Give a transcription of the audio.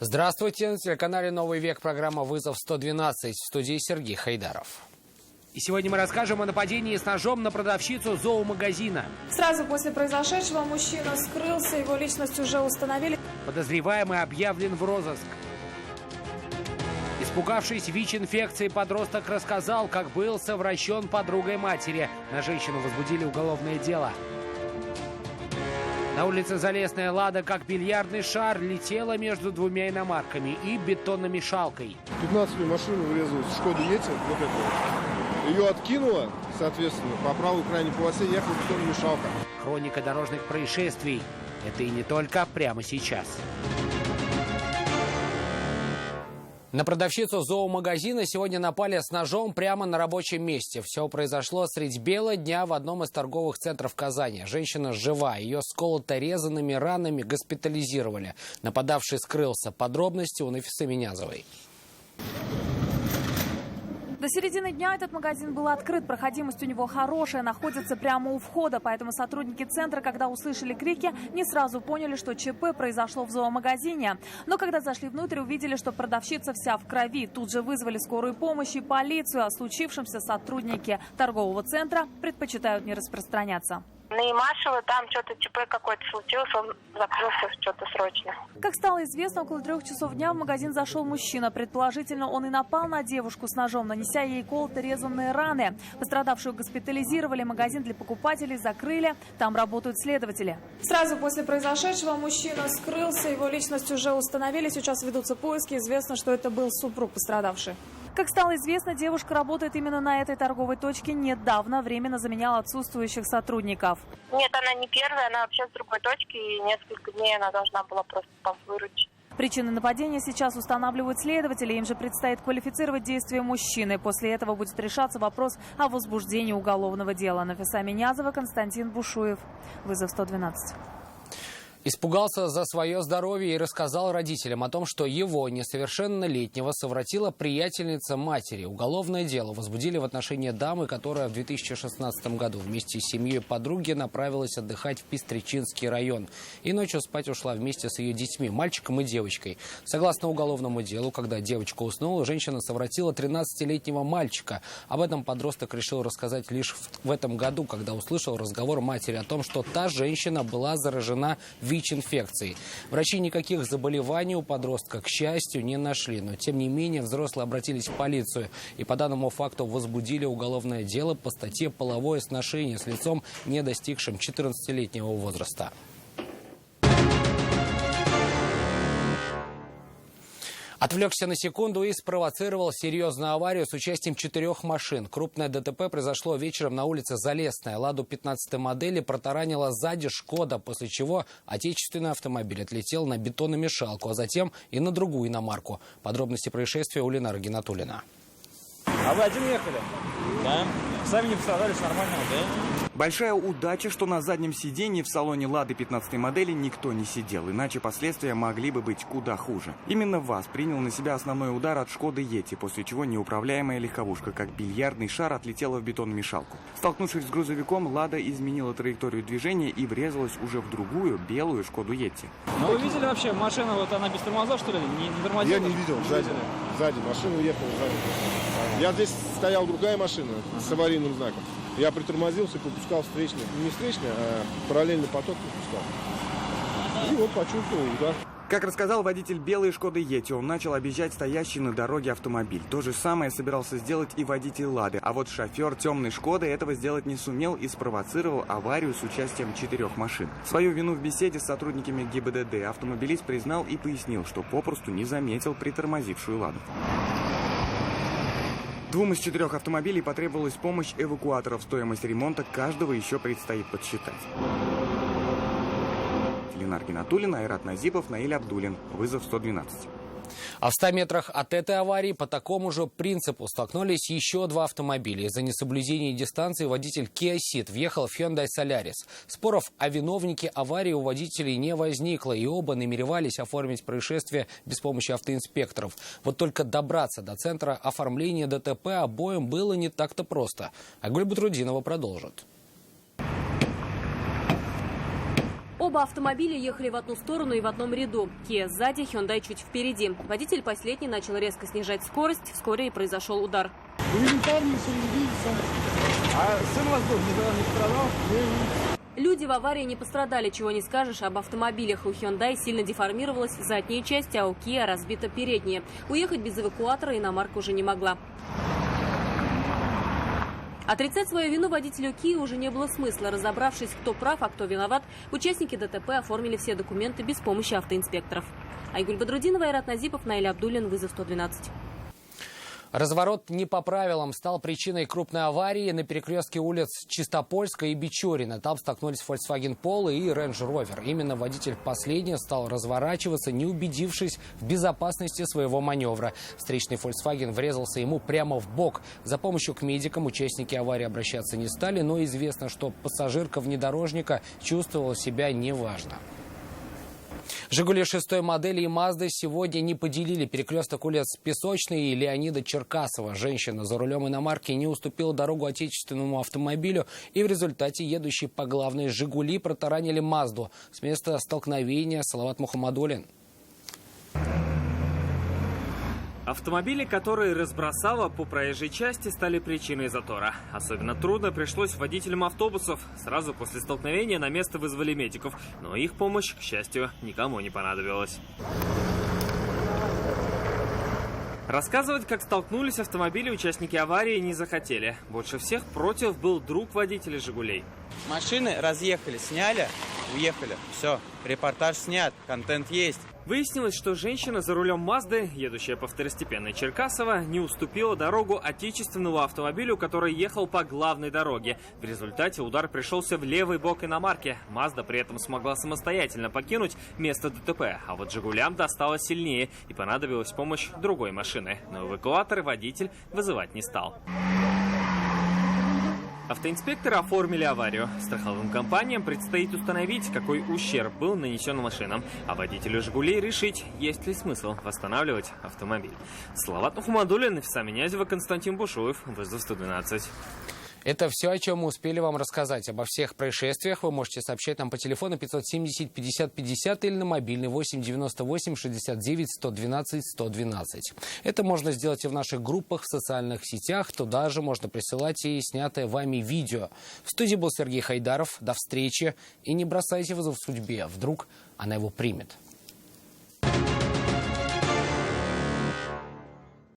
Здравствуйте. На телеканале «Новый век» программа «Вызов 112». В студии Сергей Хайдаров. И сегодня мы расскажем о нападении с ножом на продавщицу зоомагазина. Сразу после произошедшего мужчина скрылся, его личность уже установили. Подозреваемый объявлен в розыск. Испугавшись ВИЧ-инфекции, подросток рассказал, как был совращен подругой матери. На женщину возбудили уголовное дело. На улице Залесная «Лада», как бильярдный шар, летела между двумя иномарками и бетономешалкой. 15-ю машину врезалась в «Шкоду Йети», вот это вот. Ее откинуло, соответственно, по правой крайней полосе ехала бетономешалка. Хроника дорожных происшествий. Это и не только прямо сейчас. На продавщицу зоомагазина сегодня напали с ножом прямо на рабочем месте. Все произошло средь бела дня в одном из торговых центров Казани. Женщина жива, ее сколото резанными ранами госпитализировали. Нападавший скрылся. Подробности у Нафисы Минязовой. До середины дня этот магазин был открыт, проходимость у него хорошая, находится прямо у входа, поэтому сотрудники центра, когда услышали крики, не сразу поняли, что ЧП произошло в зоомагазине. Но когда зашли внутрь, увидели, что продавщица вся в крови. Тут же вызвали скорую помощь и полицию. О случившемся сотрудники торгового центра предпочитают не распространяться. На Ямашева там что-то ЧП какое-то случилось, он закрылся что-то срочно. Как стало известно, около 3 часов дня в магазин зашел мужчина. Предположительно, он и напал на девушку с ножом, нанеся ей колото-резанные раны. Пострадавшую госпитализировали, магазин для покупателей закрыли. Там работают следователи. Сразу после произошедшего мужчина скрылся, его личность уже установили. Сейчас ведутся поиски. Известно, что это был супруг пострадавший. Как стало известно, девушка работает именно на этой торговой точке недавно, временно заменяла отсутствующих сотрудников. Нет, она не первая, она вообще с другой точки, и несколько дней она должна была просто там выручить. Причины нападения сейчас устанавливают следователи, им же предстоит квалифицировать действия мужчины. После этого будет решаться вопрос о возбуждении уголовного дела. Нафиса Минязова, Константин Бушуев. Вызов 112. Испугался за свое здоровье и рассказал родителям о том, что его, несовершеннолетнего, совратила приятельница матери. Уголовное дело возбудили в отношении дамы, которая в 2016 году вместе с семьей подруги направилась отдыхать в Пестричинский район. И ночью спать ушла вместе с ее детьми, мальчиком и девочкой. Согласно уголовному делу, когда девочка уснула, женщина совратила 13-летнего мальчика. Об этом подросток решил рассказать лишь в этом году, когда услышал разговор матери о том, что та женщина была заражена ВИЧ-инфекцией. Врачи никаких заболеваний у подростка, к счастью, не нашли. Но, тем не менее, взрослые обратились в полицию. И по данному факту возбудили уголовное дело по статье «Половое сношение с лицом, не достигшим 14-летнего возраста». Отвлекся на секунду и спровоцировал серьезную аварию с участием 4 машин. Крупное ДТП произошло вечером на улице Залесная. «Ладу» 15-й модели протаранила сзади «Шкода», после чего отечественный автомобиль отлетел на бетономешалку, а затем и на другую иномарку. Подробности происшествия у Ленары Гинатуллина. А вы один ехали? Да. Сами не пострадали, все нормально? Да. Большая удача, что на заднем сиденье в салоне «Лады» 15-й модели никто не сидел, иначе последствия могли бы быть куда хуже. Именно ВАЗ принял на себя основной удар от «Шкоды Йети», после чего неуправляемая легковушка, как бильярдный шар, отлетела в бетономешалку. Столкнувшись с грузовиком, «Лада» изменила траекторию движения и врезалась уже в другую, белую «Шкоду Йети». Ну вы видели вообще, машина, вот она без тормозов, что ли, не тормозила? Я не видел, сзади машина уехала, сзади. Я здесь стоял другая машина с аварийным знаком. Я притормозился и пропускал встречный, не встречный, а параллельный поток пропускал. И вот почувствовал удар. Как рассказал водитель белой «Шкоды Йети», он начал объезжать стоящий на дороге автомобиль. То же самое собирался сделать и водитель «Лады». А вот шофер темной «Шкоды» этого сделать не сумел и спровоцировал аварию с участием 4 машин. Свою вину в беседе с сотрудниками ГИБДД автомобилист признал и пояснил, что попросту не заметил притормозившую «Ладу». 2 из 4 автомобилей потребовалась помощь эвакуаторов. Стоимость ремонта каждого еще предстоит подсчитать. Ленар Гинатуллина, Айрат Назипов, Наиль Абдулин. Вызов 112. А в 100 метрах от этой аварии по такому же принципу столкнулись еще 2 автомобиля. Из-за несоблюдения дистанции водитель Kia Ceed въехал в Hyundai Solaris. Споров о виновнике аварии у водителей не возникло, и оба намеревались оформить происшествие без помощи автоинспекторов. Вот только добраться до центра оформления ДТП обоим было не так-то просто. Агуль Бутрудинова продолжит. Оба автомобиля ехали в одну сторону и в одном ряду. Kia сзади, Hyundai чуть впереди. Водитель последний начал резко снижать скорость. Вскоре и произошел удар. А сын у вас был, не пострадал? Люди в аварии не пострадали, чего не скажешь об автомобилях. У Hyundai сильно деформировалась задняя часть, а у Kia разбита передняя. Уехать без эвакуатора иномарка уже не могла. Отрицать свою вину водителю Kia уже не было смысла. Разобравшись, кто прав, а кто виноват, участники ДТП оформили все документы без помощи автоинспекторов. Айгуль Бадрудинова, Айрат Назипов, Наиля Абдуллин, вызов 112. Разворот не по правилам стал причиной крупной аварии на перекрестке улиц Чистопольска и Бичорина. Там столкнулись Volkswagen Polo и Range Rover. Именно водитель последнего стал разворачиваться, не убедившись в безопасности своего маневра. Встречный Volkswagen врезался ему прямо в бок. За помощью к медикам участники аварии обращаться не стали, но известно, что пассажирка внедорожника чувствовала себя неважно. «Жигули» 6-й модели и «Мазды» сегодня не поделили перекресток улиц Песочной и Леонида Черкасова. Женщина за рулем иномарки не уступила дорогу отечественному автомобилю, и в результате едущие по главной «Жигули» протаранили «Мазду». С места столкновения Салават Мухаммадуллин. Автомобили, которые разбросало по проезжей части, стали причиной затора. Особенно трудно пришлось водителям автобусов. Сразу после столкновения на место вызвали медиков, но их помощь, к счастью, никому не понадобилась. Рассказывать, как столкнулись автомобили, участники аварии не захотели. Больше всех против был друг водителя «Жигулей». Машины разъехали, сняли, уехали. Все, репортаж снят, контент есть. Выяснилось, что женщина за рулем «Мазды», едущая по второстепенной Черкасова, не уступила дорогу отечественному автомобилю, который ехал по главной дороге. В результате удар пришелся в левый бок иномарки. «Мазда» при этом смогла самостоятельно покинуть место ДТП, а вот «Жигулям» досталось сильнее и понадобилась помощь другой машины. Но эвакуатор водитель вызывать не стал. Автоинспекторы оформили аварию. Страховым компаниям предстоит установить, какой ущерб был нанесен машинам, а водителю «Жигулей» решить, есть ли смысл восстанавливать автомобиль. Салават Мухаммадуллин, Нафиса Минязева, Константин Бушуев, вызов 112. Это все, о чем мы успели вам рассказать. Обо всех происшествиях вы можете сообщать нам по телефону 570 50 50 или на мобильный 8 98 69 112 112. Это можно сделать и в наших группах в социальных сетях. Туда же можно присылать и снятое вами видео. В студии был Сергей Хайдаров. До встречи. И не бросайте вызов судьбе. Вдруг она его примет.